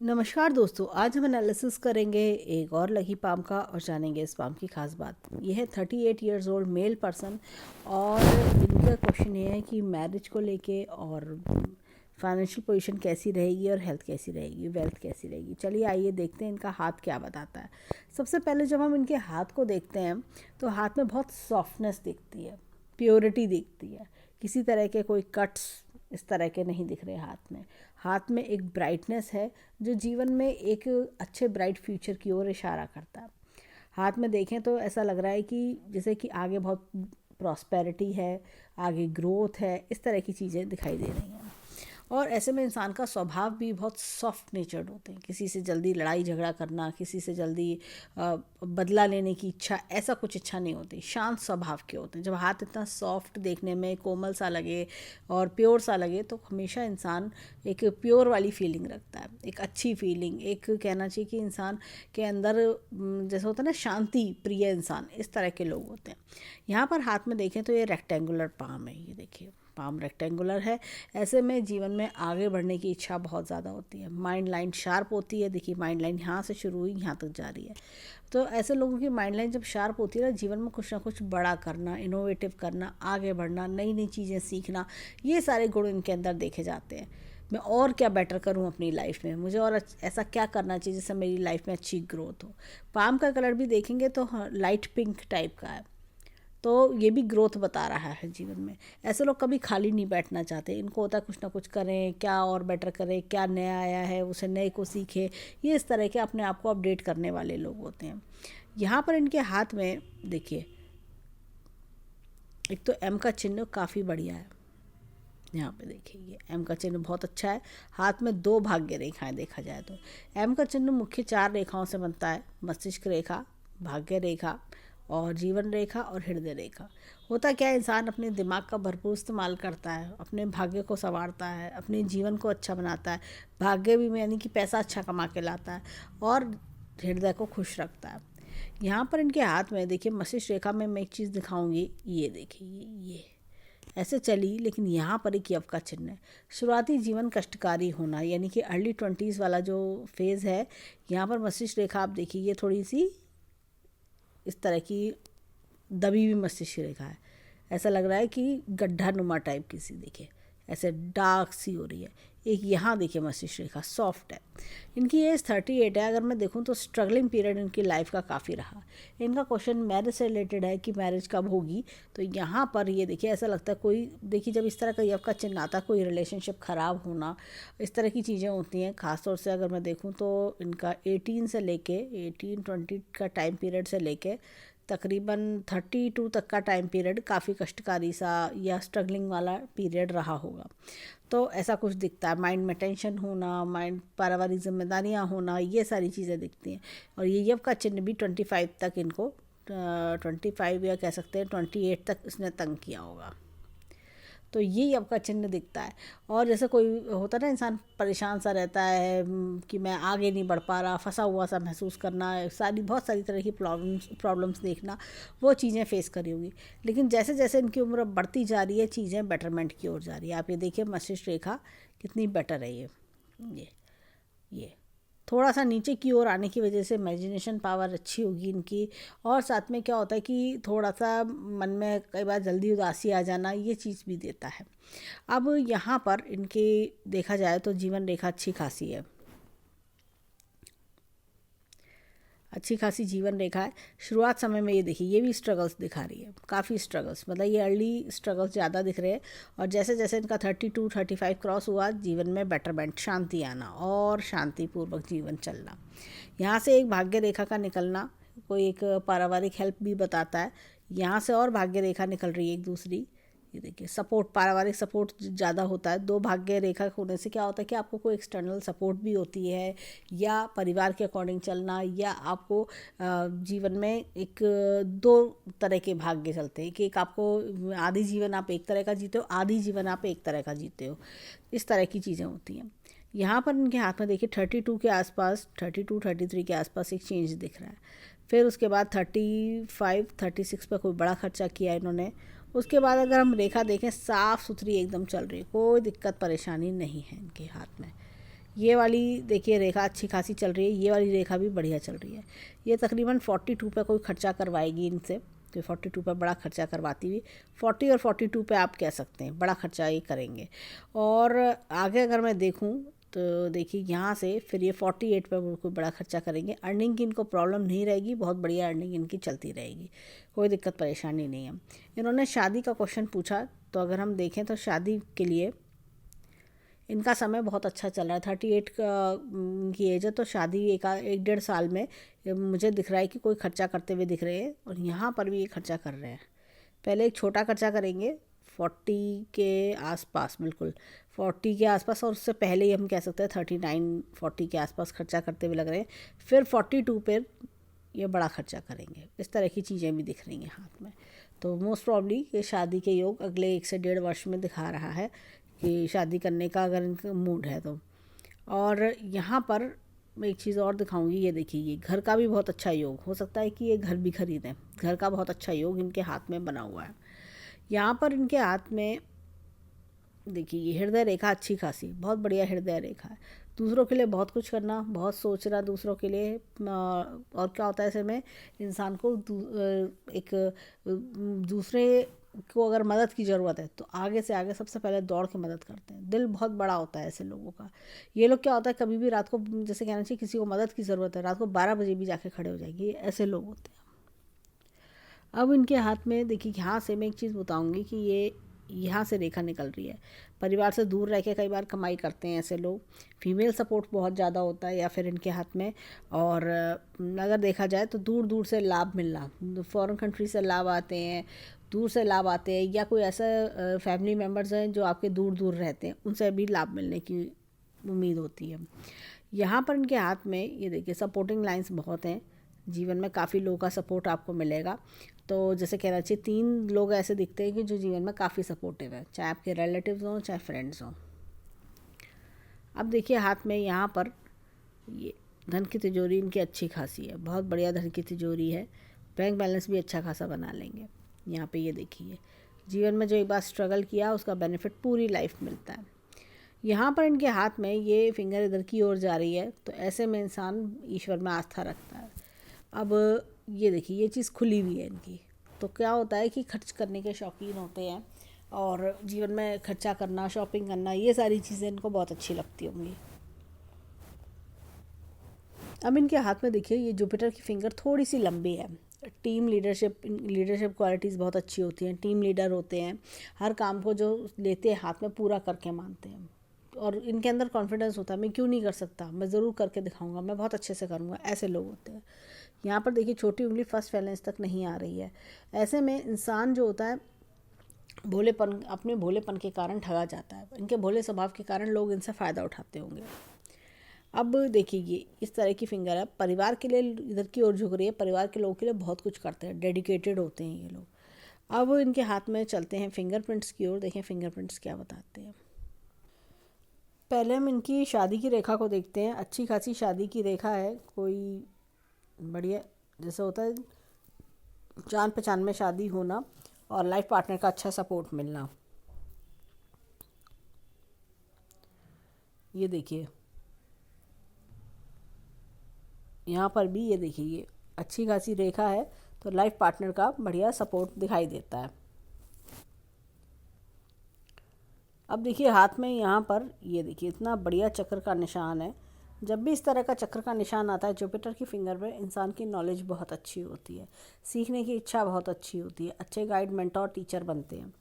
नमस्कार दोस्तों, आज हम एनालिसिस करेंगे एक और लकी पाम का और जानेंगे इस पाम की खास बात। ये है 38 ईयर्स ओल्ड मेल पर्सन और इनका क्वेश्चन ये है कि मैरिज को लेके और फाइनेंशियल पोजीशन कैसी रहेगी और हेल्थ कैसी रहेगी, वेल्थ कैसी रहेगी। चलिए आइए देखते हैं इनका हाथ क्या बताता है। सबसे पहले जब हम इनके हाथ को देखते हैं तो हाथ में बहुत सॉफ्टनेस दिखती है, प्योरिटी दिखती है, किसी तरह के कोई कट्स इस तरह के नहीं दिख रहे हाथ में। हाथ में एक ब्राइटनेस है जो जीवन में एक अच्छे ब्राइट फ्यूचर की ओर इशारा करता है। हाथ में देखें तो ऐसा लग रहा है कि जैसे कि आगे बहुत प्रॉस्पेरिटी है, आगे ग्रोथ है, इस तरह की चीज़ें दिखाई दे रही हैं। और ऐसे में इंसान का स्वभाव भी बहुत सॉफ्ट नेचर्ड होते हैं। किसी से जल्दी लड़ाई झगड़ा करना, किसी से जल्दी बदला लेने की इच्छा, ऐसा कुछ इच्छा नहीं होती। शांत स्वभाव के होते हैं। जब हाथ इतना सॉफ्ट देखने में कोमल सा लगे और प्योर सा लगे तो हमेशा इंसान एक प्योर वाली फीलिंग रखता है, एक अच्छी फीलिंग, एक कहना चाहिए कि इंसान के अंदर जैसे होता है ना शांति प्रिय इंसान, इस तरह के लोग होते हैं। यहाँ पर हाथ में देखें तो ये रेक्टेंगुलर पाम है, ये देखिए पाम रेक्टेंगुलर है। ऐसे में जीवन में आगे बढ़ने की इच्छा बहुत ज़्यादा होती है। माइंड लाइन शार्प होती है। देखिए माइंड लाइन यहाँ से शुरू हुई यहाँ तक जा रही है। तो ऐसे लोगों की माइंड लाइन जब शार्प होती है ना, जीवन में कुछ ना कुछ बड़ा करना, इनोवेटिव करना, आगे बढ़ना, नई नई चीज़ें सीखना, ये सारे गुण इनके अंदर देखे जाते हैं। मैं और क्या बेटर करूं अपनी लाइफ में, मुझे और ऐसा क्या करना चाहिए जिससे मेरी लाइफ में अच्छी ग्रोथ हो। पाम का कलर भी देखेंगे तो लाइट पिंक टाइप का है, तो ये भी ग्रोथ बता रहा है जीवन में। ऐसे लोग कभी खाली नहीं बैठना चाहते। इनको होता है कुछ ना कुछ करें, क्या और बेटर करें, क्या नया आया है उसे नए को सीखें। ये इस तरह के अपने आप को अपडेट करने वाले लोग होते हैं। यहाँ पर इनके हाथ में देखिए, एक तो एम का चिन्ह काफ़ी बढ़िया है। यहाँ पे देखिए ये एम का चिन्ह बहुत अच्छा है। हाथ में 2 भाग्य रेखाएं देखा जाए तो एम का चिन्ह मुख्य 4 रेखाओं से बनता है। मस्तिष्क रेखा, भाग्य रेखा और जीवन रेखा और हृदय रेखा। होता क्या है, इंसान अपने दिमाग का भरपूर इस्तेमाल करता है, अपने भाग्य को संवारता है, अपने जीवन को अच्छा बनाता है। भाग्य भी यानी कि पैसा अच्छा कमा के लाता है और हृदय को खुश रखता है। यहाँ पर इनके हाथ में देखिए मस्तिष्क रेखा में मैं एक चीज़ दिखाऊंगी, ये देखिए ये ऐसे चली, लेकिन यहाँ पर एक यव का चिन्ह है। शुरुआती जीवन कष्टकारी होना, यानी कि अर्ली 20s वाला जो फेज़ है। यहाँ पर मस्तिष्क रेखा आप देखिए ये थोड़ी सी इस तरह की दबी हुई मस्तिष्क रेखा है। ऐसा लग रहा है कि गड्ढा नुमा टाइप की सी, देखिए ऐसे डार्क सी हो रही है। एक यहाँ देखिए मस्तिष्क रेखा सॉफ्ट है। इनकी एज 38 है। अगर मैं देखूँ तो स्ट्रगलिंग पीरियड इनकी लाइफ का काफ़ी रहा। इनका क्वेश्चन मैरिज से रिलेटेड है कि मैरिज कब होगी। तो यहाँ पर ये देखिए ऐसा लगता है कोई, देखिए जब इस तरह का यव का चिन्ह आता है, कोई रिलेशनशिप ख़राब होना, इस तरह की चीज़ें होती हैं। ख़ासतौर से अगर मैं देखूँ तो इनका 18 से लेके 18-20 का टाइम पीरियड से लेके तकरीबन 32 तक का टाइम पीरियड काफ़ी कष्टकारी सा या स्ट्रगलिंग वाला पीरियड रहा होगा। तो ऐसा कुछ दिखता है। माइंड में टेंशन होना, माइंड पारिवारिक जिम्मेदारियाँ होना, ये सारी चीज़ें दिखती हैं। और ये यव का चिन्ह भी 25 तक इनको 25 या कह सकते हैं 28 तक इसने तंग किया होगा। तो ये यव का चिन्ह दिखता है। और जैसे कोई होता है ना, इंसान परेशान सा रहता है कि मैं आगे नहीं बढ़ पा रहा, फंसा हुआ सा महसूस करना, बहुत सारी तरह की प्रॉब्लम्स देखना, वो चीज़ें फेस करी होगी। लेकिन जैसे जैसे इनकी उम्र बढ़ती जा रही है, चीज़ें बेटरमेंट की ओर जा रही है। आप ये देखिए मस्तिष्क रेखा कितनी बेटर है। ये थोड़ा सा नीचे की ओर आने की वजह से इमेजिनेशन पावर अच्छी होगी इनकी। और साथ में क्या होता है कि थोड़ा सा मन में कई बार जल्दी उदासी आ जाना, ये चीज़ भी देता है। अब यहाँ पर इनकी देखा जाए तो जीवन रेखा अच्छी खासी है, अच्छी खासी जीवन रेखा है। शुरुआत समय में ये देखिए ये भी स्ट्रगल्स दिखा रही है, काफ़ी स्ट्रगल्स, मतलब ये अर्ली स्ट्रगल्स ज़्यादा दिख रहे हैं। और जैसे जैसे इनका 32-35 क्रॉस हुआ, जीवन में बेटरमेंट, शांति आना और शांतिपूर्वक जीवन चलना। यहाँ से एक भाग्य रेखा का निकलना कोई एक पारिवारिक हेल्प भी बताता है। यहाँ से और भाग्य रेखा निकल रही है एक दूसरी, ये देखिए सपोर्ट, पारिवारिक सपोर्ट ज़्यादा होता है। 2 भाग्य रेखा होने से क्या होता है कि आपको कोई एक्सटर्नल सपोर्ट भी होती है, या परिवार के अकॉर्डिंग चलना, या आपको जीवन में एक 2 तरह के भाग्य चलते हैं कि एक आपको आधी जीवन आप एक तरह का जीते हो, आधी जीवन आप एक तरह का जीते हो, इस तरह की चीज़ें होती हैं। यहाँ पर इनके हाथ में देखिए 32 के आसपास, 32-33 के आसपास एक चेंज दिख रहा है। फिर उसके बाद 35-36 पर कोई बड़ा खर्चा किया इन्होंने। उसके बाद अगर हम रेखा देखें, साफ़ सुथरी एकदम चल रही है, कोई दिक्कत परेशानी नहीं है इनके हाथ में। ये वाली देखिए रेखा अच्छी खासी चल रही है, ये वाली रेखा भी बढ़िया चल रही है। ये तकरीबन 42 पे कोई खर्चा करवाएगी इनसे, तो 42 पे बड़ा खर्चा करवाती हुई, 40 और 42 पे आप कह सकते हैं बड़ा खर्चा ये करेंगे। और आगे अगर मैं देखूं तो देखिए यहाँ से फिर ये 48 पे कोई बड़ा खर्चा करेंगे। अर्निंग की इनको प्रॉब्लम नहीं रहेगी, बहुत बढ़िया अर्निंग इनकी चलती रहेगी, कोई दिक्कत परेशानी नहीं है। इन्होंने शादी का क्वेश्चन पूछा, तो अगर हम देखें तो शादी के लिए इनका समय बहुत अच्छा चल रहा है। 38 की एज है, तो शादी एक 1-1.5 साल में मुझे दिख रहा है कि कोई खर्चा करते हुए दिख रहे हैं, और यहाँ पर भी ये खर्चा कर रहे हैं। पहले एक छोटा खर्चा करेंगे 40 के आसपास, बिल्कुल 40 के आसपास, और उससे पहले ही हम कह सकते हैं 39-40 के आसपास खर्चा करते हुए लग रहे हैं। फिर 42 पे ये बड़ा खर्चा करेंगे। इस तरह की चीज़ें भी दिख रही हैं हाथ में। तो मोस्ट प्रॉब्ली ये शादी के योग अगले 1 से 1.5 वर्ष में दिखा रहा है कि शादी करने का अगर इनका मूड है तो। और यहाँ पर मैं एक चीज़ और दिखाऊंगी, ये देखिए ये घर का भी बहुत अच्छा योग हो सकता है कि ये घर भी खरीदें। घर का बहुत अच्छा योग इनके हाथ में बना हुआ है। यहाँ पर इनके हाथ में देखिए ये हृदय रेखा अच्छी खासी, बहुत बढ़िया हृदय रेखा है। दूसरों के लिए बहुत कुछ करना, बहुत सोचना दूसरों के लिए। और क्या होता है ऐसे में इंसान को एक दूसरे को अगर मदद की ज़रूरत है तो आगे से आगे सबसे पहले दौड़ के मदद करते हैं। दिल बहुत बड़ा होता है ऐसे लोगों का। ये लोग क्या होता है कभी भी रात को, जैसे कहना चाहिए किसी को मदद की ज़रूरत है, रात को 12 बजे भी जाके खड़े हो जाएंगे, ये ऐसे लोग होते हैं। अब इनके हाथ में देखिए यहाँ से मैं एक चीज़ बताऊंगी कि ये यहाँ से रेखा निकल रही है। परिवार से दूर रह के कई बार कमाई करते हैं ऐसे लोग। फीमेल सपोर्ट बहुत ज़्यादा होता है या फिर इनके हाथ में। और अगर देखा जाए तो दूर दूर से लाभ मिलना, फॉरेन कंट्री से लाभ आते हैं, दूर से लाभ आते हैं, या कोई ऐसा फैमिली मेम्बर्स हैं जो आपके दूर दूर रहते हैं, उनसे भी लाभ मिलने की उम्मीद होती है। यहाँ पर इनके हाथ में ये देखिए सपोर्टिंग लाइंस बहुत हैं। जीवन में काफ़ी लोगों का सपोर्ट आपको मिलेगा। तो जैसे कहना चाहिए 3 लोग ऐसे दिखते हैं कि जो जीवन में काफ़ी सपोर्टिव है, चाहे आपके रिलेटिव्स हों चाहे फ्रेंड्स हों। अब देखिए हाथ में यहाँ पर ये धन की तिजोरी इनकी अच्छी खासी है, बहुत बढ़िया धन की तिजोरी है। बैंक बैलेंस भी अच्छा खासा बना लेंगे। यहाँ पे ये देखिए जीवन में जो एक बार स्ट्रगल किया उसका बेनिफिट पूरी लाइफ मिलता है। यहाँ पर इनके हाथ में ये फिंगर इधर की ओर जा रही है, तो ऐसे में इंसान ईश्वर में आस्था रखता है। अब ये देखिए ये चीज़ खुली हुई है इनकी, तो क्या होता है कि खर्च करने के शौकीन होते हैं और जीवन में खर्चा करना, शॉपिंग करना, ये सारी चीज़ें इनको बहुत अच्छी लगती होंगी। अब इनके हाथ में देखिए ये जुपिटर की फिंगर थोड़ी सी लंबी है। टीम लीडरशिप क्वालिटीज़ बहुत अच्छी होती हैं। टीम लीडर होते हैं, हर काम को जो लेते हैं हाथ में पूरा करके मानते हैं, और इनके अंदर कॉन्फिडेंस होता है मैं क्यों नहीं कर सकता, मैं ज़रूर करके दिखाऊंगा, मैं बहुत अच्छे से करूँगा, ऐसे लोग होते हैं। यहाँ पर देखिए छोटी उंगली फर्स्ट फैलेंस तक नहीं आ रही है। ऐसे में इंसान जो होता है भोलेपन, अपने भोलेपन के कारण ठगा जाता है। इनके भोले स्वभाव के कारण लोग इनसे फ़ायदा उठाते होंगे। अब देखिए ये इस तरह की फिंगर है, परिवार के लिए इधर की ओर झुक रही है, परिवार के लोगों के लिए बहुत कुछ करते हैं, डेडिकेटेड होते हैं ये लोग। अब इनके हाथ में चलते हैं फिंगरप्रिंट्स की ओर, देखें फिंगरप्रिंट्स क्या बताते हैं। पहले हम इनकी शादी की रेखा को देखते हैं। अच्छी खासी शादी की रेखा है, कोई बढ़िया जैसे होता है जान पहचान में शादी होना और लाइफ पार्टनर का अच्छा सपोर्ट मिलना। ये देखिए यहाँ पर भी ये देखिए ये अच्छी खासी रेखा है, तो लाइफ पार्टनर का बढ़िया सपोर्ट दिखाई देता है। अब देखिए हाथ में यहाँ पर ये देखिए इतना बढ़िया चक्र का निशान है। जब भी इस तरह का चक्र का निशान आता है जुपिटर की फिंगर पे, इंसान की नॉलेज बहुत अच्छी होती है, सीखने की इच्छा बहुत अच्छी होती है, अच्छे गाइड मेंटोर टीचर बनते हैं।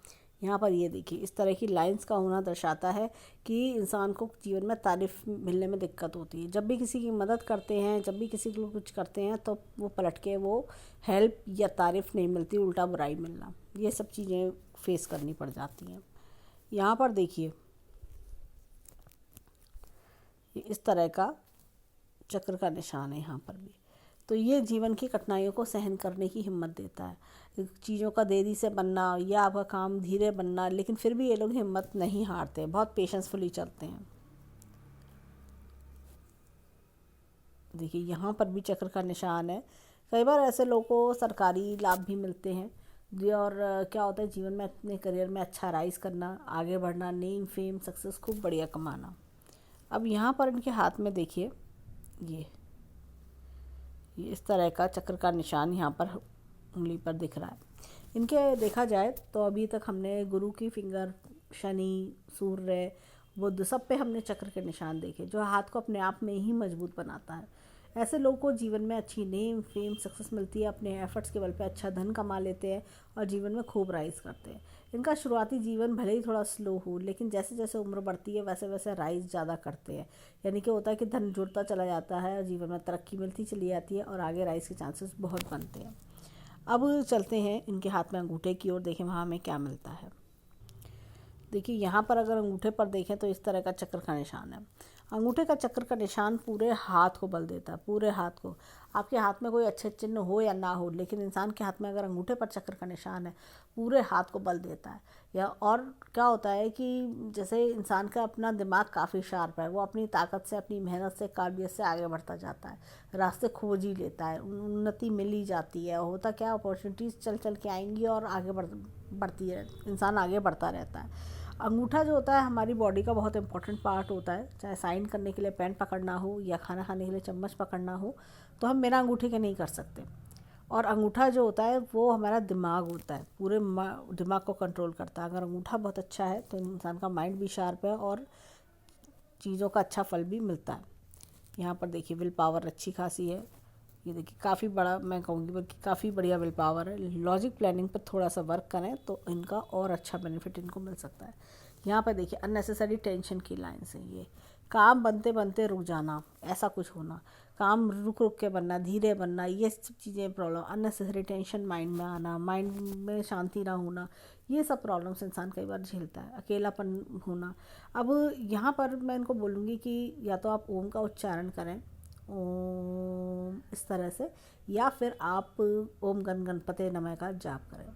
यहाँ पर ये देखिए इस तरह की लाइंस का होना दर्शाता है कि इंसान को जीवन में तारीफ मिलने में दिक्कत होती है। जब भी किसी की मदद करते हैं, जब भी किसी को कुछ करते हैं, तो वो पलट के वो हेल्प या तारीफ नहीं मिलती, उल्टा बुराई मिलना, ये सब चीज़ें फेस करनी पड़ जाती हैं। यहाँ पर देखिए इस तरह का चक्र का निशान है यहाँ पर भी, तो ये जीवन की कठिनाइयों को सहन करने की हिम्मत देता है। चीज़ों का देरी से बनना या आपका काम धीरे बनना, लेकिन फिर भी ये लोग हिम्मत नहीं हारते, बहुत पेशेंसफुली चलते हैं। देखिए यहाँ पर भी चक्र का निशान है। कई बार ऐसे लोगों को सरकारी लाभ भी मिलते हैं जी। और क्या होता है जीवन में अपने करियर में अच्छा राइज करना, आगे बढ़ना, नेम फेम सक्सेस खूब बढ़िया कमाना। अब यहाँ पर इनके हाथ में देखिए ये इस तरह का चक्र का निशान यहाँ पर उंगली पर दिख रहा है। इनके देखा जाए तो अभी तक हमने गुरु की फिंगर, शनि, सूर्य, बुध, सब पे हमने चक्र के निशान देखे जो हाथ को अपने आप में ही मजबूत बनाता है। ऐसे लोगों को जीवन में अच्छी नेम, फेम, सक्सेस मिलती है, अपने एफर्ट्स के बल पे अच्छा धन कमा लेते हैं और जीवन में खूब राइज करते हैं। इनका शुरुआती जीवन भले ही थोड़ा स्लो हो, लेकिन जैसे जैसे उम्र बढ़ती है वैसे वैसे राइज ज़्यादा करते हैं। यानी कि होता है कि धन जुड़ता चला जाता है और जीवन में तरक्की मिलती चली जाती है और आगे राइज के चांसेस बहुत बनते हैं। अब चलते हैं इनके हाथ में अंगूठे की ओर, देखें वहाँ हमें क्या मिलता है। देखिए यहाँ पर अगर अंगूठे पर देखें तो इस तरह का चक्र का निशान है। अंगूठे का चक्र का निशान पूरे हाथ को बल देता है, पूरे हाथ को। आपके हाथ में कोई अच्छे चिन्ह हो या ना हो, लेकिन इंसान के हाथ में अगर अंगूठे पर चक्र का निशान है पूरे हाथ को बल देता है। या और क्या होता है कि जैसे इंसान का अपना दिमाग काफ़ी शार्प है, वो अपनी ताकत से, अपनी मेहनत से, काबिलियत से आगे बढ़ता जाता है, रास्ते खोज ही लेता है, उन्नति मिल ही जाती है। होता क्या, अपॉर्चुनिटीज़ चल चल के आएंगी और आगे बढ़ती है, इंसान आगे बढ़ता रहता है। अंगूठा जो होता है हमारी बॉडी का बहुत इंपॉर्टेंट पार्ट होता है। चाहे साइन करने के लिए पेन पकड़ना हो या खाना खाने के लिए चम्मच पकड़ना हो तो हम बिना अंगूठे के नहीं कर सकते। और अंगूठा जो होता है वो हमारा दिमाग होता है, पूरे दिमाग को कंट्रोल करता है। अगर अंगूठा बहुत अच्छा है तो इंसान का माइंड भी शार्प है और चीज़ों का अच्छा फल भी मिलता है। यहाँ पर देखिए विल पावर अच्छी खासी है। ये देखिए काफ़ी बड़ा, मैं कहूँगी बल्कि काफ़ी बढ़िया विल पावर है। लॉजिक प्लानिंग पर थोड़ा सा वर्क करें तो इनका और अच्छा बेनिफिट इनको मिल सकता है। यहाँ पर देखिए अननेसेसरी टेंशन की लाइन्स हैं। ये काम बनते बनते रुक जाना, ऐसा कुछ होना, काम रुक रुक के बनना, धीरे बनना, ये सब चीज़ें प्रॉब्लम। अननेसेसरी टेंशन माइंड में आना, माइंड में शांति ना होना, ये सब प्रॉब्लम्स इंसान कई बार झेलता है। अकेलापन होना। अब यहाँ पर मैं इनको बोलूँगी कि या तो आप ओम का उच्चारण करें, ओम इस तरह से, या फिर आप ओम गण गणपते नमः का जाप करें,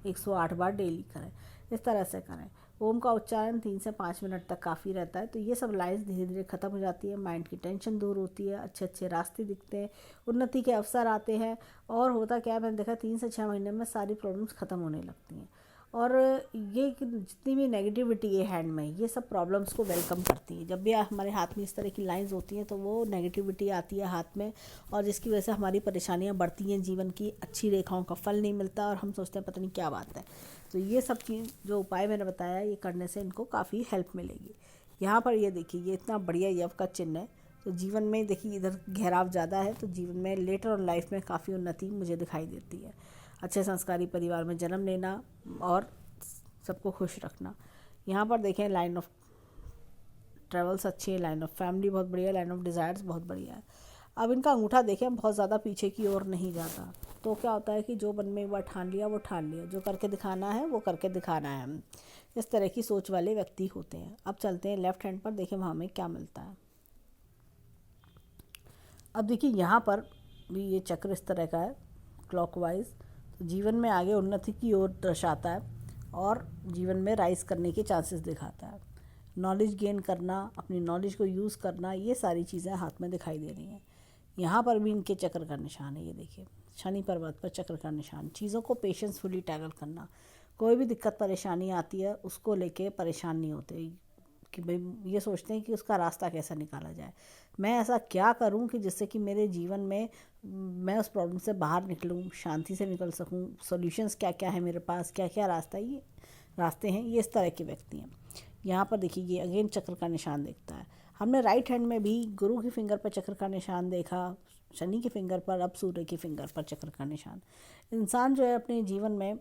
108 बार डेली करें, इस तरह से करें। ओम का उच्चारण 3 से 5 मिनट तक काफ़ी रहता है। तो ये सब लाइन्स धीरे धीरे ख़त्म हो जाती है, माइंड की टेंशन दूर होती है, अच्छे अच्छे रास्ते दिखते हैं, उन्नति के अवसर आते हैं। और होता क्या है, मैंने देखा 3 से 6 महीने में सारी प्रॉब्लम्स ख़त्म होने लगती हैं। और ये जितनी भी नेगेटिविटी है हैंड में, ये सब प्रॉब्लम्स को वेलकम करती है। जब भी हमारे हाथ में इस तरह की लाइंस होती हैं तो वो नेगेटिविटी आती है हाथ में, और जिसकी वजह से हमारी परेशानियां बढ़ती हैं, जीवन की अच्छी रेखाओं का फल नहीं मिलता और हम सोचते हैं पता नहीं क्या बात है। तो ये सब चीज़ जो उपाय मैंने बताया, ये करने से इनको काफ़ी हेल्प मिलेगी। यहाँ पर ये देखिए, ये इतना बढ़िया यव का चिन्ह है। तो जीवन में देखिए इधर घेराव ज़्यादा है, तो जीवन में लेटर ऑन लाइफ में काफ़ी उन्नति मुझे दिखाई देती है। अच्छे संस्कारी परिवार में जन्म लेना और सबको खुश रखना। यहाँ पर देखें लाइन ऑफ ट्रेवल्स अच्छी है, लाइन ऑफ फैमिली बहुत बढ़िया, लाइन ऑफ डिज़ायर्स बहुत बढ़िया है। अब इनका अंगूठा देखें, बहुत ज़्यादा पीछे की ओर नहीं जाता। तो क्या होता है कि जो मन में एक बार ठान लिया वो ठान लिया, जो करके दिखाना है वो करके दिखाना है। इस तरह की सोच वाले व्यक्ति होते हैं। अब चलते हैं लेफ्ट हैंड पर, देखें वहाँ हमें क्या मिलता है। अब देखिए यहाँ पर भी ये चक्र इस तरह का है क्लॉकवाइज, तो जीवन में आगे उन्नति की ओर दर्शाता है और जीवन में राइज करने के चांसेस दिखाता है। नॉलेज गेन करना, अपनी नॉलेज को यूज़ करना, ये सारी चीज़ें हाथ में दिखाई दे रही हैं। यहाँ पर भी इनके चक्र का निशान है, ये देखिए शनि पर्वत पर चक्र का निशान। चीज़ों को पेशेंसफुली टैकल करना, कोई भी दिक्कत परेशानी आती है उसको लेके परेशान नहीं होते कि भाई ये सोचते हैं कि उसका रास्ता कैसा निकाला जाए, मैं ऐसा क्या करूं कि जिससे कि मेरे जीवन में मैं उस प्रॉब्लम से बाहर निकलूं, शांति से निकल सकूं, सॉल्यूशंस क्या क्या है मेरे पास, क्या क्या रास्ते हैं, ये इस तरह के व्यक्ति हैं। यहाँ पर देखिए ये अगेन चक्र का निशान दिखता है। हमने राइट हैंड में भी गुरु की फिंगर पर चक्र का निशान देखा, शनि की फिंगर पर, अब सूर्य की फिंगर पर चक्र का निशान। इंसान जो है अपने जीवन में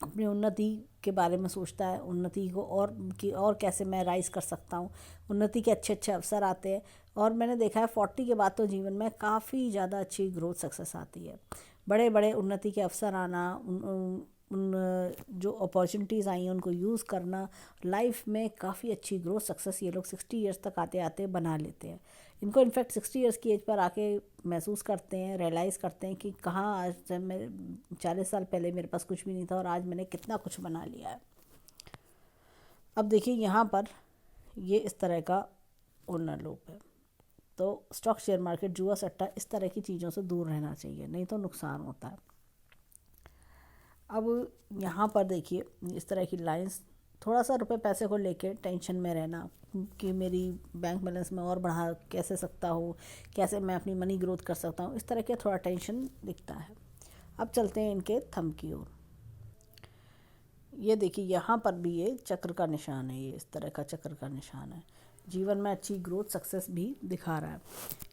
अपनी उन्नति के बारे में सोचता है, उन्नति को और कैसे मैं राइज कर सकता हूँ, उन्नति के अच्छे अच्छे अवसर आते हैं। और मैंने देखा है 40 के बाद तो जीवन में काफ़ी ज़्यादा अच्छी ग्रोथ सक्सेस आती है, बड़े बड़े उन्नति के अवसर आना, उन जो अपॉर्चुनिटीज़ आई हैं उनको यूज़ करना, लाइफ में काफ़ी अच्छी ग्रोथ सक्सेस ये लोग 60 ईयर्स तक आते आते बना लेते हैं। इनको इनफैक्ट 60 ईयर्स की एज पर आके महसूस करते हैं, रियलाइज़ करते हैं कि कहाँ आज से मेरे 40 साल पहले मेरे पास कुछ भी नहीं था और आज मैंने कितना कुछ बना लिया है। अब देखिए यहाँ पर ये इस तरह का ओनर लूप है। तो स्टॉक, शेयर मार्केट, जुआ सट्टा, इस तरह की चीज़ों से दूर रहना चाहिए, नहीं तो नुकसान होता है। अब यहाँ पर देखिए इस तरह की लाइंस थोड़ा सा रुपए पैसे को लेके टेंशन में रहना कि मेरी बैंक बैलेंस में और बढ़ा कैसे सकता हूँ, कैसे मैं अपनी मनी ग्रोथ कर सकता हूँ, इस तरह के थोड़ा टेंशन दिखता है। अब चलते हैं इनके थंब की ओर। ये देखिए यहाँ पर भी ये चक्र का निशान है, ये इस तरह का चक्र का निशान है। जीवन में अच्छी ग्रोथ सक्सेस भी दिखा रहा है।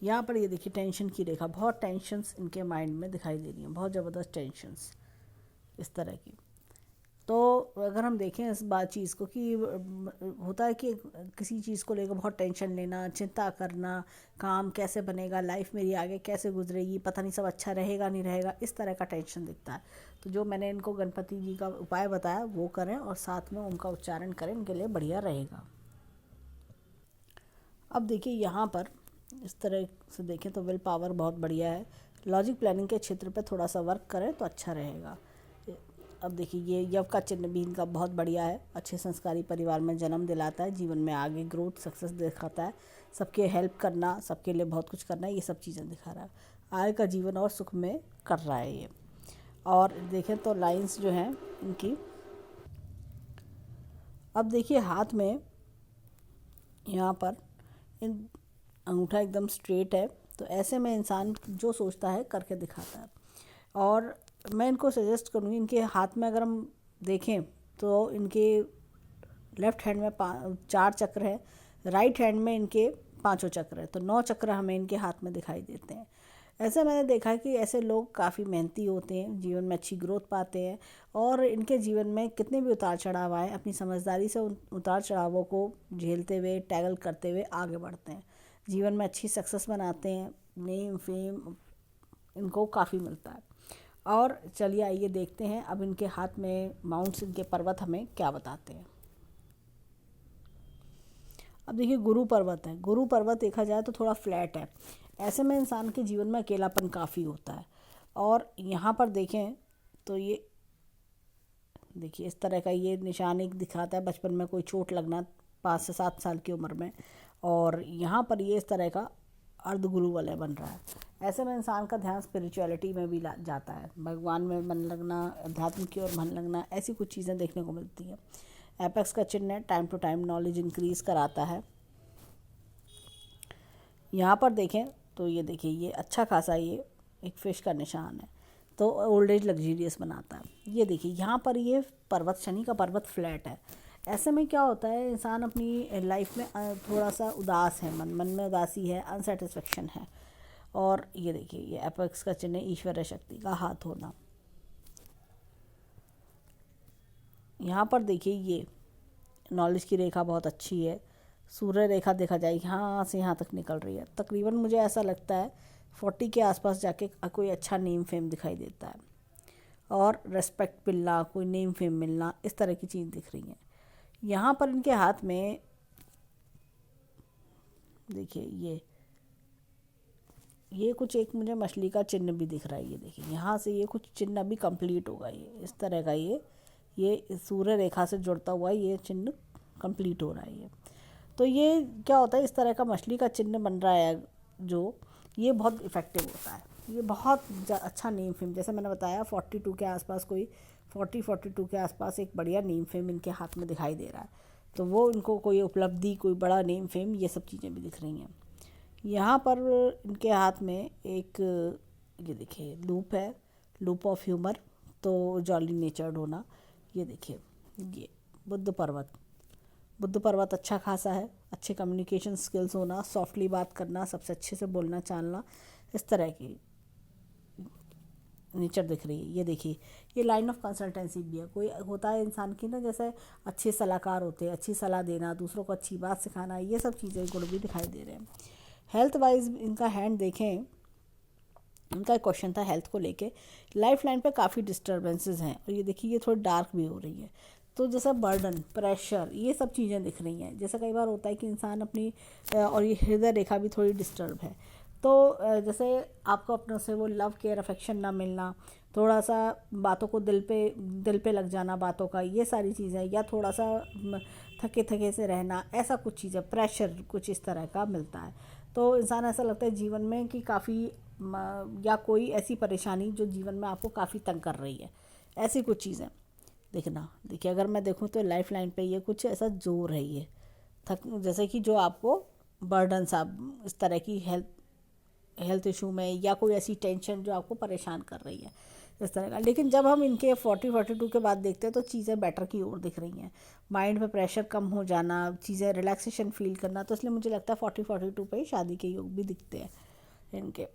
यहाँ पर ये देखिए टेंशन की रेखा, बहुत टेंशन्स इनके माइंड में दिखाई दे रही हैं, बहुत ज़बरदस्त टेंशन्स इस तरह की। तो अगर हम देखें इस चीज़ को कि होता है कि किसी चीज़ को लेकर बहुत टेंशन लेना, चिंता करना, काम कैसे बनेगा, लाइफ मेरी आगे कैसे गुजरेगी, पता नहीं सब अच्छा रहेगा नहीं रहेगा, इस तरह का टेंशन दिखता है। तो जो मैंने इनको गणपति जी का उपाय बताया वो करें और साथ में उनका उच्चारण करें, इनके लिए बढ़िया रहेगा। अब देखिए यहाँ पर इस तरह से देखें तो विल पावर बहुत बढ़िया है। लॉजिक प्लानिंग के क्षेत्र पे थोड़ा सा वर्क करें तो अच्छा रहेगा। अब देखिए ये यव का चिन्ह भी इनका बहुत बढ़िया है, अच्छे संस्कारी परिवार में जन्म दिलाता है, जीवन में आगे ग्रोथ सक्सेस दिखाता है, सबके हेल्प करना, सबके लिए बहुत कुछ करना, ये सब चीज़ें दिखा रहा है। आय का जीवन और सुख में कर रहा है ये। और देखें तो लाइंस जो हैं इनकी, अब देखिए हाथ में यहाँ पर इन अंगूठा एकदम स्ट्रेट है, तो ऐसे में इंसान जो सोचता है करके दिखाता है। और मैं इनको सजेस्ट करूँगी, इनके हाथ में अगर हम देखें तो इनके लेफ़्ट हैंड में 4 चक्र है, राइट हैंड में इनके 5 चक्र है, तो 9 चक्र हमें इनके हाथ में दिखाई देते हैं। ऐसे मैंने देखा है कि ऐसे लोग काफ़ी मेहनती होते हैं, जीवन में अच्छी ग्रोथ पाते हैं और इनके जीवन में कितने भी उतार चढ़ाव आए, अपनी समझदारी से उन उतार चढ़ावों को झेलते हुए, टैगल करते हुए आगे बढ़ते हैं, जीवन में अच्छी सक्सेस बनाते हैं, नेम फेम इनको काफ़ी मिलता है। और चलिए आइए देखते हैं अब इनके हाथ में माउंट्स, इनके पर्वत हमें क्या बताते हैं। अब देखिए गुरु पर्वत है, गुरु पर्वत देखा जाए तो थोड़ा फ्लैट है, ऐसे में इंसान के जीवन में अकेलापन काफ़ी होता है। और यहाँ पर देखें तो ये देखिए इस तरह का ये निशान एक दिखाता है बचपन में कोई चोट लगना 5 से 7 साल की उम्र में, और यहाँ पर ये इस तरह का अर्ध गुरु वलय बन रहा है। ऐसे में इंसान का ध्यान स्पिरिचुअलिटी में भी जाता है, भगवान में मन लगना, अध्यात्म की ओर मन लगना, ऐसी कुछ चीज़ें देखने को मिलती हैं। एपेक्स का चिन्ह है, time to time knowledge increase कराता है। यहाँ पर देखें तो ये देखिए ये अच्छा खासा ये एक फिश का निशान है, तो ओल्ड एज लग्जीरियस बनाता है। ये देखिए यहाँ पर ये पर्वत, शनि का पर्वत फ्लैट है। ऐसे में क्या होता है, इंसान अपनी लाइफ में थोड़ा सा उदास है, मन में उदासी है, अनसेटिस्फेक्शन है। और ये देखिए ये एपेक्स का चिन्ह ईश्वरीय शक्ति का हाथ होना। यहाँ पर देखिए ये नॉलेज की रेखा बहुत अच्छी है, सूर्य रेखा देखा जाए यहाँ से यहाँ तक निकल रही है। तकरीबन मुझे ऐसा लगता है 40 के आसपास जाके कोई अच्छा नेम फेम दिखाई देता है, और रेस्पेक्ट मिलना, कोई नेम फेम मिलना, इस तरह की चीज़ दिख रही है। यहाँ पर इनके हाथ में देखिए ये कुछ एक मुझे मछली का चिन्ह भी दिख रहा है। ये देखिए यहाँ से ये कुछ चिन्ह अभी कंप्लीट होगा, ये इस तरह का ये सूर्य रेखा से जुड़ता हुआ ये चिन्ह कंप्लीट हो रहा है। ये तो ये क्या होता है, इस तरह का मछली का चिन्ह बन रहा है जो, ये बहुत इफ़ेक्टिव होता है, ये बहुत अच्छा नेम फेम, जैसे मैंने बताया 42 के आसपास कोई 42 के आसपास एक बढ़िया नेम फेम इनके हाथ में दिखाई दे रहा है। तो वो इनको कोई उपलब्धि, कोई बड़ा नेम फेम, ये सब चीज़ें भी दिख रही हैं। यहाँ पर इनके हाथ में एक ये देखिए लूप है, लूप ऑफ ह्यूमर, तो जॉली नेचर्ड होना। ये देखिए ये बुद्ध पर्वत अच्छा खासा है, अच्छे कम्युनिकेशन स्किल्स होना, सॉफ्टली बात करना, सबसे अच्छे से बोलना चालना, इस तरह की नेचर दिख रही है। ये देखिए ये लाइन ऑफ कंसल्टेंसी भी है, कोई होता है इंसान की ना, जैसे अच्छे सलाहकार होते हैं, अच्छी सलाह देना, दूसरों को अच्छी बात सिखाना, ये सब चीज़ें गुण भी दिखाई दे रहे हैं। हेल्थ वाइज इनका हैंड देखें, इनका एक क्वेश्चन था हेल्थ को लेके, लाइफ लाइन पे काफ़ी डिस्टर्बेंसेस हैं, और ये देखिए ये थोड़ी डार्क भी हो रही है, तो जैसा बर्डन, प्रेशर, ये सब चीज़ें दिख रही हैं। जैसा कई बार होता है कि इंसान अपनी और ये हृदय रेखा भी थोड़ी डिस्टर्ब है, तो जैसे आपको अपनों से वो लव केयर अफेक्शन ना मिलना, थोड़ा सा बातों को दिल पे लग जाना बातों का, ये सारी चीज़ें, या थोड़ा सा थके थके से रहना, ऐसा कुछ चीज़ें, प्रेशर कुछ इस तरह का मिलता है। तो इंसान ऐसा लगता है जीवन में कि काफ़ी या कोई ऐसी परेशानी जो जीवन में आपको काफ़ी तंग कर रही है, ऐसी कुछ चीज़ें। देखना, देखिए अगर मैं देखूँ तो लाइफ लाइन पे ये कुछ ऐसा जोर है, ये थक, जैसे कि जो आपको बर्डन सा, इस तरह की हेल्थ इशू में, या कोई ऐसी टेंशन जो आपको परेशान कर रही है, इस तरह का। लेकिन जब हम इनके 40-42 के बाद देखते हैं तो चीज़ें बेटर की ओर दिख रही हैं, माइंड पे प्रेशर कम हो जाना, चीज़ें रिलैक्सेशन फील करना। तो इसलिए मुझे लगता है 40-42 पे ही शादी के योग भी दिखते हैं इनके।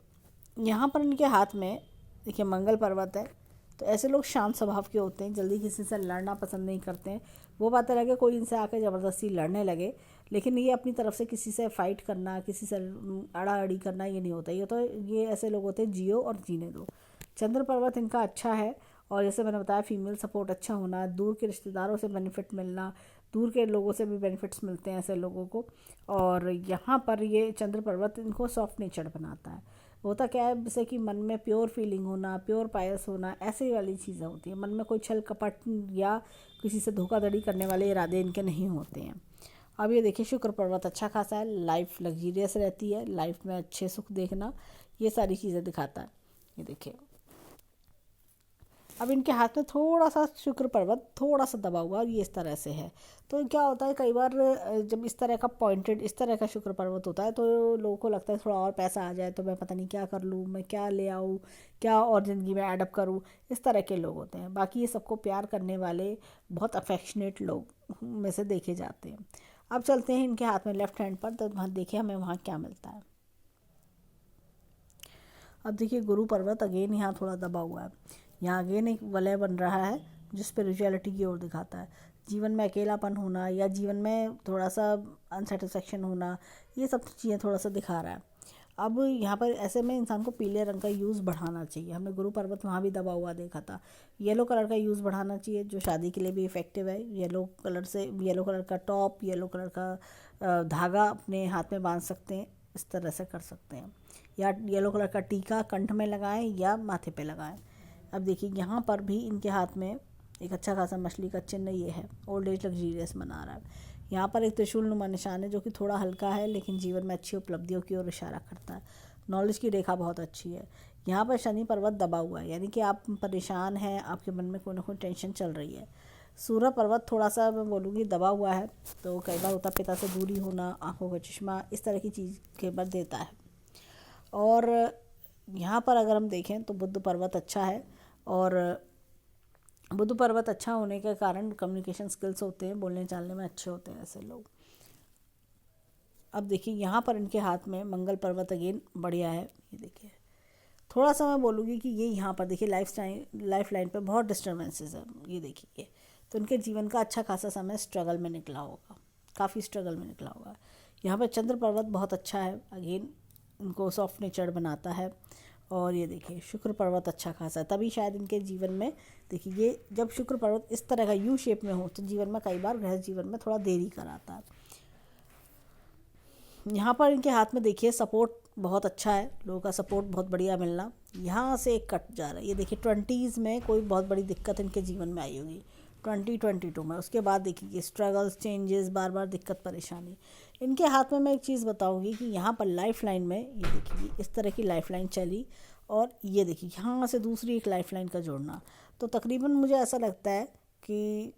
यहाँ पर इनके हाथ में देखिए मंगल पर्वत है। तो ऐसे लोग शांत स्वभाव के होते हैं, जल्दी किसी से लड़ना पसंद नहीं करते हैं। वो बात अलग है कोई इनसे आकर ज़बरदस्ती लड़ने लगे, लेकिन ये अपनी तरफ से किसी से फाइट करना, किसी से अड़ा अड़ी करना ये नहीं होता। ये तो ये ऐसे लोग होते हैं जियो और जीने दो। चंद्र पर्वत इनका अच्छा है, और जैसे मैंने बताया फीमेल सपोर्ट अच्छा होना, दूर के रिश्तेदारों से बेनिफिट मिलना, दूर के लोगों से भी बेनिफिट्स मिलते हैं ऐसे लोगों को। और यहाँ पर ये चंद्र पर्वत इनको सॉफ्ट नेचर बनाता है। होता क्या है, जैसे कि मन में प्योर फीलिंग होना, प्योर पायस होना, ऐसे वाली चीज़ें होती हैं। मन में कोई छल कपट या किसी से धोखाधड़ी करने वाले इरादे इनके नहीं होते हैं। अब ये देखिए शुक्र पर्वत अच्छा खासा है, लाइफ लग्जीरियस रहती है, लाइफ में अच्छे सुख देखना, ये सारी चीज़ें दिखाता है। ये देखिए अब इनके हाथ में थोड़ा सा शुक्र पर्वत थोड़ा सा दबा हुआ, ये इस तरह से है। तो क्या होता है कई बार जब इस तरह का पॉइंटेड इस तरह का शुक्र पर्वत होता है तो लोगों को लगता है थोड़ा और पैसा आ जाए तो मैं पता नहीं क्या कर लूँ, मैं क्या ले आऊँ, क्या और ज़िंदगी में एडअप करूँ, इस तरह के लोग होते हैं। बाकी ये सबको प्यार करने वाले बहुत अफेक्शनेट लोग में से देखे जाते हैं। अब चलते हैं इनके हाथ में लेफ्ट हैंड पर, तो वहाँ देखिए हमें वहाँ क्या मिलता है। अब देखिए गुरु पर्वत अगेन यहाँ थोड़ा दबा हुआ है। यहाँ अगेन एक वलय बन रहा है जो स्पिरिचुअलिटी की ओर दिखाता है। जीवन में अकेलापन होना या जीवन में थोड़ा सा अनसेटिस्फेक्शन होना, ये सब चीज़ें थोड़ा सा दिखा रहा है। अब यहाँ पर ऐसे में इंसान को पीले रंग का यूज़ बढ़ाना चाहिए। हमने गुरु पर्वत वहाँ भी दबा हुआ देखा था। येलो कलर का यूज़ बढ़ाना चाहिए जो शादी के लिए भी इफ़ेक्टिव है। येलो कलर से येलो कलर का टॉप, येलो कलर का धागा अपने हाथ में बांध सकते हैं, इस तरह से कर सकते हैं। या येलो कलर का टीका कंठ में लगाएं या माथे पे लगाएं। अब देखिए यहाँ पर भी इनके हाथ में एक अच्छा खासा मछली का चिन्ह ये है, ओल्ड एज लग्जीरियस मना रहा है। यहाँ पर एक त्रिशूल नुमा निशान है जो कि थोड़ा हल्का है लेकिन जीवन में अच्छी उपलब्धियों की ओर इशारा करता है। नॉलेज की रेखा बहुत अच्छी है। यहाँ पर शनि पर्वत दबा हुआ है, यानी कि आप परेशान हैं, आपके मन में कोई ना कोई टेंशन चल रही है। सूर्य पर्वत थोड़ा सा मैं बोलूँगी दबा हुआ है, तो कई बार होता पिता से दूरी होना, आंखों का चश्मा, इस तरह की चीज़ के बार देता है। और यहाँ पर अगर हम देखें तो बुध पर्वत अच्छा है, और बुध पर्वत अच्छा होने के कारण कम्युनिकेशन स्किल्स होते हैं, बोलने चालने में अच्छे होते हैं ऐसे लोग। अब देखिए यहाँ पर इनके हाथ में मंगल पर्वत अगेन बढ़िया है। ये देखिए थोड़ा सा मैं बोलूँगी कि ये यहाँ पर देखिए लाइफ लाइन पे बहुत डिस्टर्बेंसेस है। ये देखिए तो इनके जीवन का अच्छा खासा समय स्ट्रगल में निकला होगा, काफ़ी स्ट्रगल में निकला होगा। यहाँ पर चंद्र पर्वत बहुत अच्छा है, अगेन इनको सॉफ्ट नेचर बनाता है। और ये देखिए शुक्र पर्वत अच्छा खासा है, तभी शायद इनके जीवन में देखिए ये जब शुक्र पर्वत इस तरह का यू शेप में हो तो जीवन में कई बार गृह जीवन में थोड़ा देरी कराता है। यहाँ पर इनके हाथ में देखिए सपोर्ट बहुत अच्छा है, लोगों का सपोर्ट बहुत बढ़िया मिलना। यहाँ से एक कट जा रहा है, ये देखिए 20s में कोई बहुत बड़ी दिक्कत इनके जीवन में आई होगी 2022 में। उसके बाद देखिए स्ट्रगल्स, चेंजेस, बार बार दिक्कत परेशानी। इनके हाथ में मैं एक चीज़ बताऊंगी कि यहाँ पर लाइफ लाइन में ये देखिए इस तरह की लाइफ लाइन चली, और ये देखिए यहाँ से दूसरी एक लाइफ लाइन का जोड़ना। तो तकरीबन मुझे ऐसा लगता है कि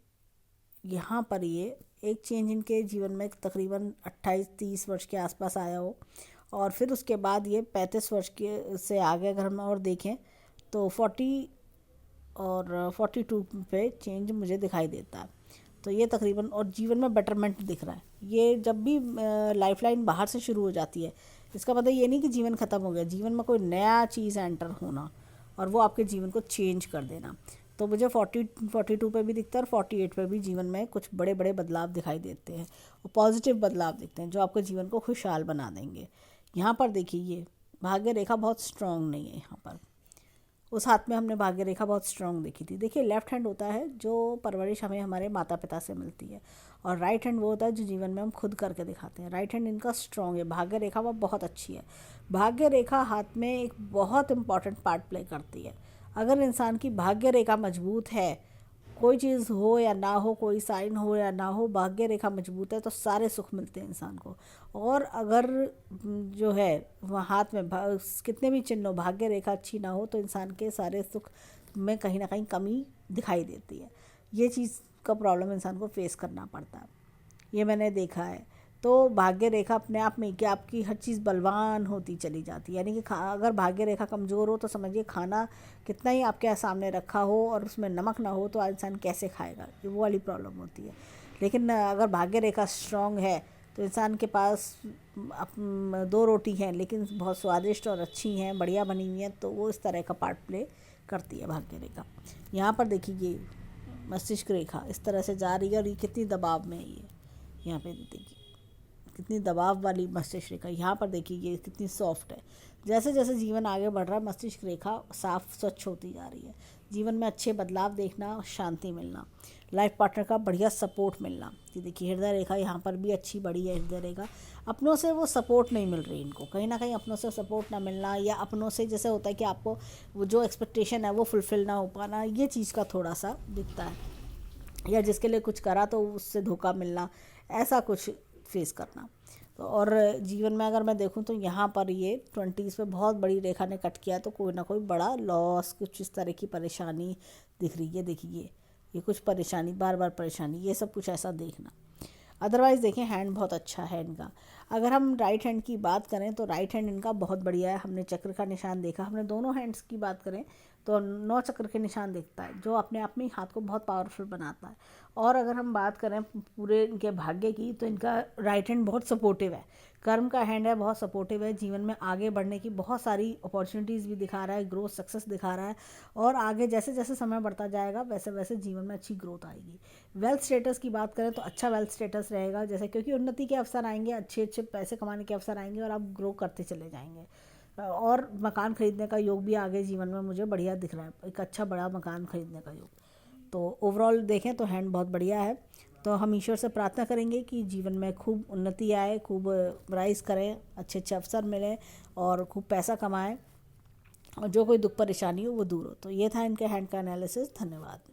यहाँ पर ये एक चेंज इनके जीवन में तकरीबन 28-30 वर्ष के आसपास आया हो, और फिर उसके बाद ये 35 वर्ष के से आगे अगर हम और देखें तो 40 और 42 पे चेंज मुझे दिखाई देता है। तो ये तकरीबन, और जीवन में बेटरमेंट दिख रहा है। ये जब भी लाइफ लाइन बाहर से शुरू हो जाती है इसका मतलब ये नहीं कि जीवन ख़त्म हो गया, जीवन में कोई नया चीज़ एंटर होना और वो आपके जीवन को चेंज कर देना। तो मुझे 42 पे भी दिखता है और 48 पे भी जीवन में कुछ बड़े बड़े बदलाव दिखाई देते हैं, और पॉजिटिव बदलाव दिखते हैं जो आपके जीवन को खुशहाल बना देंगे। यहाँ पर देखिए ये भाग्य रेखा बहुत स्ट्रांग नहीं है। यहाँ पर उस हाथ में हमने भाग्य रेखा बहुत स्ट्रांग देखी थी। देखिए लेफ्ट हैंड होता है जो परवरिश हमें हमारे माता पिता से मिलती है, और राइट हैंड वो होता है जो जीवन में हम खुद करके दिखाते हैं। राइट हैंड इनका स्ट्रांग है, भाग्य रेखा वो बहुत अच्छी है। भाग्य रेखा हाथ में एक बहुत इंपॉर्टेंट पार्ट प्ले करती है। अगर इंसान की भाग्य रेखा मजबूत है, कोई चीज़ हो या ना हो, कोई साइन हो या ना हो, भाग्य रेखा मजबूत है तो सारे सुख मिलते हैं इंसान को। और अगर जो है वहाँ हाथ में कितने भी चिन्ह हो, भाग्य रेखा अच्छी ना हो तो इंसान के सारे सुख में कहीं ना कहीं कमी दिखाई देती है। ये चीज़ का प्रॉब्लम इंसान को फेस करना पड़ता है, ये मैंने देखा है। तो भाग्य रेखा अपने आप में कि आपकी हर चीज़ बलवान होती चली जाती है, यानी कि अगर भाग्य रेखा कमज़ोर हो तो समझिए खाना कितना ही आपके सामने रखा हो और उसमें नमक ना हो तो इंसान कैसे खाएगा, ये वो वाली प्रॉब्लम होती है। लेकिन अगर भाग्य रेखा स्ट्रॉन्ग है तो इंसान के पास दो रोटी हैं लेकिन बहुत स्वादिष्ट और अच्छी हैं, बढ़िया बनी हुई हैं, तो वो इस तरह का पार्ट प्ले करती है भाग्य रेखा। यहाँ पर देखिए ये मस्तिष्क रेखा इस तरह से जा रही है और ये कितनी दबाव में है, ये यहाँ पे देखिए कितनी दबाव वाली मस्तिष्क रेखा। यहाँ पर देखिए ये कितनी सॉफ्ट है। जैसे जैसे जीवन आगे बढ़ रहा है मस्तिष्क रेखा साफ स्वच्छ होती जा रही है, जीवन में अच्छे बदलाव देखना, शांति मिलना, लाइफ पार्टनर का बढ़िया सपोर्ट मिलना। ये देखिए हृदय रेखा यहाँ पर भी अच्छी बड़ी है। हृदय रेखा अपनों से वो सपोर्ट नहीं मिल रही इनको, कहीं ना कहीं अपनों से सपोर्ट ना मिलना, या अपनों से जैसे होता है कि आपको वो जो एक्सपेक्टेशन है वो फुलफ़िल ना हो पाना, ये चीज़ का थोड़ा सा दिखता है, या जिसके लिए कुछ करा तो उससे धोखा मिलना, ऐसा कुछ फेस करना। तो और जीवन में अगर मैं देखूं तो यहाँ पर ये 20s पे बहुत बड़ी रेखा ने कट किया, तो कोई ना कोई बड़ा लॉस, कुछ इस तरह की परेशानी दिख रही है। देखिए ये कुछ परेशानी, बार बार परेशानी, ये सब कुछ ऐसा देखना। अदरवाइज़ देखें हैंड बहुत अच्छा है इनका। अगर हम राइट हैंड की बात करें तो राइट हैंड इनका बहुत बढ़िया है। हमने चक्र का निशान देखा, हमने दोनों हैंड्स की बात करें तो 9 चक्र के निशान दिखता है, जो अपने आप में ही हाथ को बहुत पावरफुल बनाता है। और अगर हम बात करें पूरे इनके भाग्य की तो इनका राइट हैंड बहुत सपोर्टिव है, कर्म का हैंड है, बहुत सपोर्टिव है, जीवन में आगे बढ़ने की बहुत सारी अपॉर्चुनिटीज़ भी दिखा रहा है, ग्रोथ सक्सेस दिखा रहा है। और आगे जैसे जैसे समय बढ़ता जाएगा वैसे वैसे जीवन में अच्छी ग्रोथ आएगी। वेल्थ स्टेटस की बात करें तो अच्छा वेल्थ स्टेटस रहेगा, जैसे क्योंकि उन्नति के अवसर आएंगे, अच्छे अच्छे पैसे कमाने के अवसर आएंगे और आप ग्रो करते चले जाएंगे। और मकान खरीदने का योग भी आगे जीवन में मुझे बढ़िया दिख रहा है, एक अच्छा बड़ा मकान खरीदने का योग। तो ओवरऑल देखें तो हैंड बहुत बढ़िया है। तो हम ईश्वर से प्रार्थना करेंगे कि जीवन में खूब उन्नति आए, खूब राइज करें, अच्छे अच्छे अवसर मिलें और खूब पैसा कमाएं, और जो कोई दुख परेशानी हो वो दूर हो। तो ये था इनके हैंड का एनालिसिस। धन्यवाद।